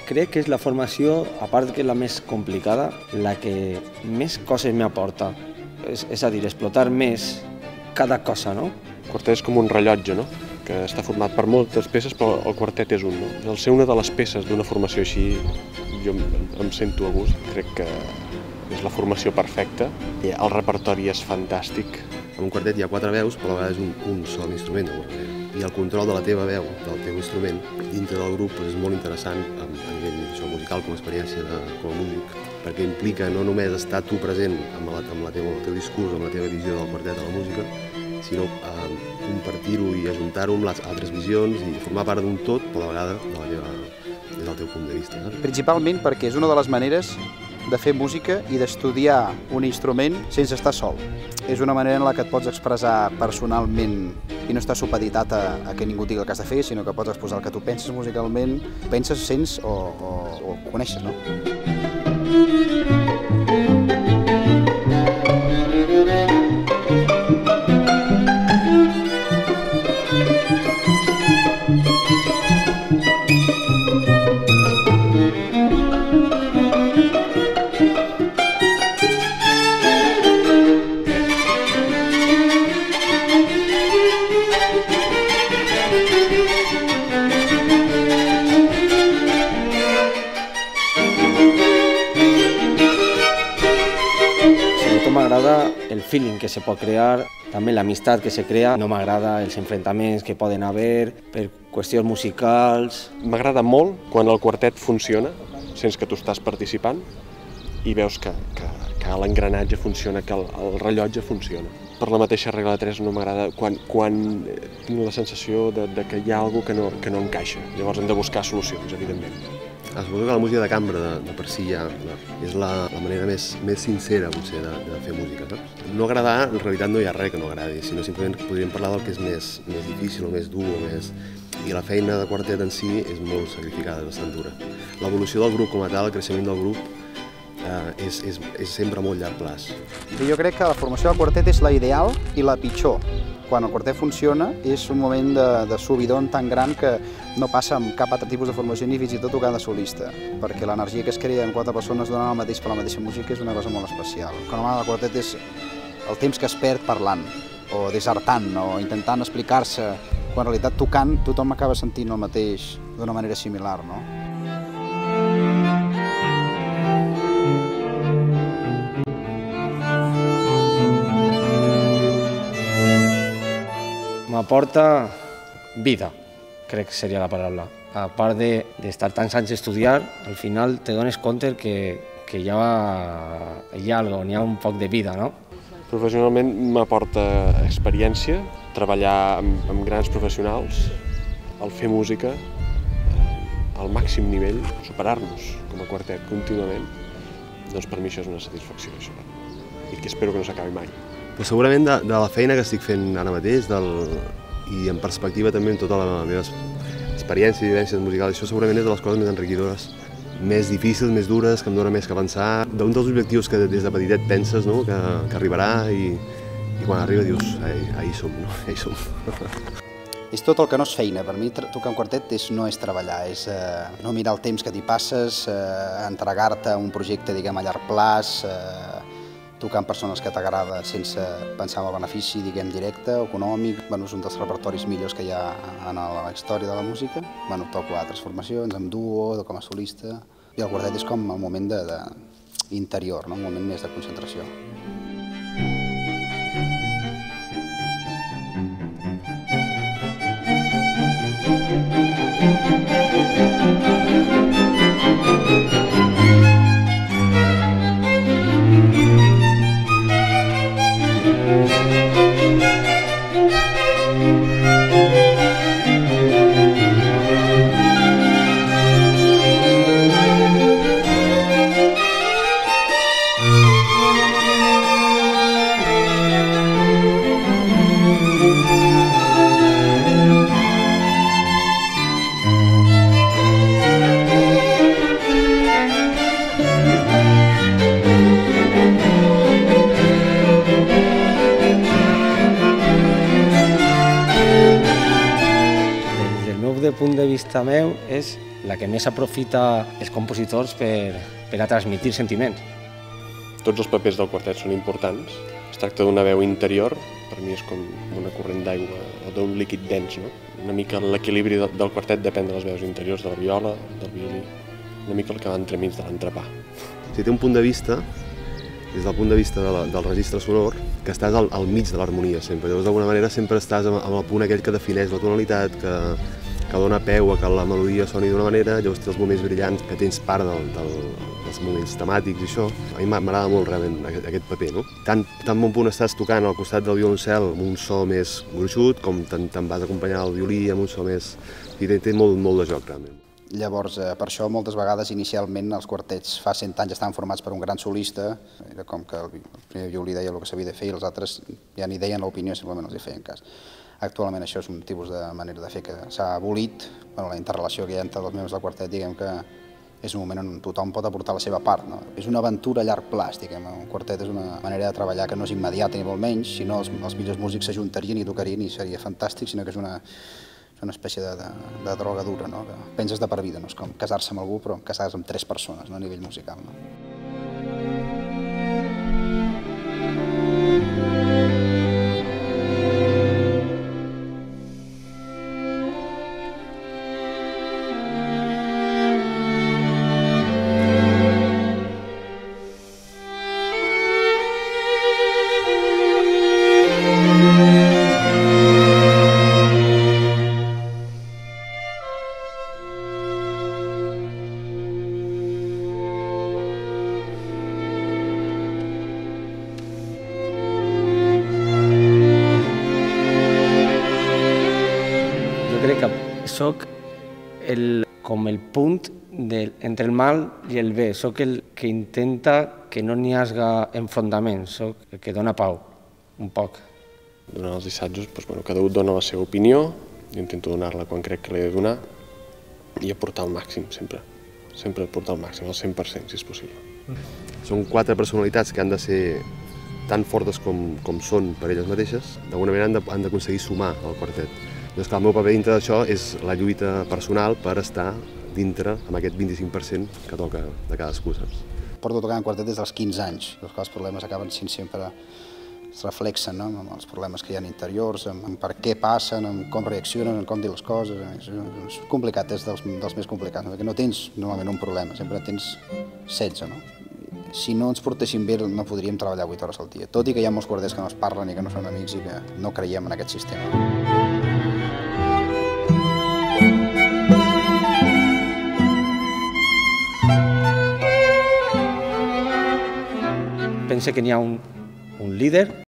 Crec que és la formació, a part que és la més complicada, la que més coses m'aporta. És a dir, explotar més cada cosa, no? El quartet és com un rellotge, no? Que està format per moltes peces, però el quartet és un, no? Al ser una de les peces d'una formació així, jo em sento a gust, crec que és la formació perfecta, el repertori és fantàstic. En un quartet hi ha 4 veus, però a vegades un sol instrument. I el control de la teva veu, del teu instrument, dintre del grup és molt interessant a nivell musical, com a experiència com a músic, perquè implica no només estar tu present amb el teu discurs, amb la teva visió del quartet de la música, sinó compartir-ho i ajuntar-ho amb les altres visions i formar part d'un tot, però a la vegada des del teu punt de vista. Principalment perquè és una de les maneres de fer música i d'estudiar un instrument sense estar sol. És una manera en la que et pots expressar personalment i no estàs supeditat a que ningú digui el que has de fer, sinó que pots exposar el que tu penses musicalment, penses, sents o coneixes, no? M'agrada el feeling que se pot crear, també l'amistat que se crea. No m'agrada els enfrontaments que poden haver per qüestions musicals. M'agrada molt quan el quartet funciona, sense que tu estàs participant, i veus que l'engranatge funciona, que el rellotge funciona. Per la mateixa regla de 3 no m'agrada quan tinc la sensació que hi ha alguna cosa que no encaixa. Llavors hem de buscar solucions, evidentment. Suposo que la música de cambra de per si ja és la manera més sincera potser de fer música, saps? No agradar, en realitat no hi ha res que no agradi, sinó simplement podríem parlar del que és més difícil o més dur o més... I la feina de quartet en si és molt sacrificada, és bastant dura. L'evolució del grup com a tal, el creixement del grup, és sempre a molt llarg plaç. Jo crec que la formació del quartet és la ideal i la pitjor. Quan el quartet funciona és un moment de subidon tan gran que no passa amb cap altre tipus de formació ni fins i tot tocant de solista, perquè l'energia que es crea en 4 persones donant el mateix per la mateixa música és una cosa molt especial. Quan el quartet és el temps que es perd parlant, o desertant, o intentant explicar-se, quan en realitat tocant tothom acaba sentint el mateix d'una manera similar, no? M'aporta vida, crec que seria la paraula. A part d'estar tants anys a estudiar, al final te dones compte que hi ha un poc de vida, no? Professionalment m'aporta experiència, treballar amb grans professionals, el fer música al màxim nivell, superar-nos com a quartet contínuament, doncs per mi això és una satisfacció, això. I que espero que no s'acabi mai. Però segurament de la feina que estic fent ara mateix i en perspectiva també en tota la meva experiència i vivències musicals, això segurament és de les coses més enriquidores, més difícils, més dures, que em dona més que avançar. D'un dels objectius que des de petitet penses que arribarà i quan arriba dius, ahí som, no? Ahí som. És tot el que no és feina. Per mi tocar un quartet no és treballar, és no mirar el temps que t'hi passes, entregar-te a un projecte, diguem, a llarg plaç, tocar amb persones que t'agrada sense pensar en el benefici, diguem, directe o econòmic. És un dels repertoris millors que hi ha en la història de la música. Toco a altres formacions, amb duo, com a solista, i el quartet és com el moment interior, un moment més de concentració. favorita meu és la que més aprofita els compositors per a transmitir sentiments. Tots els papers del quartet són importants. Es tracta d'una veu interior, per mi és com una corrent d'aigua o d'un líquid dens, no? Una mica l'equilibri del quartet depèn de les veus interiors, de la viola, del violí, una mica el que va entremig de l'entrepà. Si té un punt de vista, des del punt de vista del registre sonor, que estàs al mig de l'harmonia sempre. Llavors, d'alguna manera, sempre estàs amb el punt aquell que defineix la tonalitat, que dona peu a que la melodia soni d'una manera, llavors té els moments brillants, que tens part dels moments temàtics i això. A mi m'agrada molt realment aquest paper, no? Tan bon punt estàs tocant al costat del violoncel amb un so més gruixut, com te'n vas acompanyar el violí amb un so més... I té molt de joc, realment. Llavors, per això, moltes vegades, inicialment, els quartets fa 100 anys estaven formats per un gran solista, era com que el primer violí deia el que s'havia de fer i els altres ja ni deien l'opinió, simplement els hi feien cas. Actualment això és un tipus de manera de fer que s'ha abolit, la interrelació que hi ha entre els membres del quartet, diguem que és un moment on tothom pot aportar la seva part. És una aventura a llarg plaç, diguem. Un quartet és una manera de treballar que no és immediata ni molt menys, si no els millors músics s'ajuntarien i tocarien i seria fantàstic, sinó que és una espècie de droga dura, no? Que penses de per vida, no? És com casar-se amb algú, però casar-se amb 3 persones, no? A nivell musical. No? Soc com el punt entre el mal i el bé, soc el que intenta que no n'hi hagi enfrontaments, soc el que dona pau, un poc. Durant els assajos, cada un dona la seva opinió, jo intento donar-la quan crec que l'he de donar i aportar el màxim, sempre. Sempre aportar el màxim, el 100%, si és possible. Són 4 personalitats que han de ser tan fortes com són per elles mateixes, d'alguna manera han d'aconseguir sumar al quartet. Doncs clar, el meu paper dintre d'això és la lluita personal per estar dintre amb aquest 25% que toca de cadascú, saps? Porto tocant en quartet des dels 15 anys, els problemes acaben sent sempre, es reflexen, no? Amb els problemes que hi ha interiors, amb per què passen, amb com reaccionen, amb com dir les coses. És complicat, és dels més complicats, perquè no tens normalment un problema, sempre tens 16, no? Si no ens portéssim bé no podríem treballar 8 hores al dia, tot i que hi ha molts quartets que no es parlen i que no són amics i que no creiem en aquest sistema. Pense que n'hi ha un líder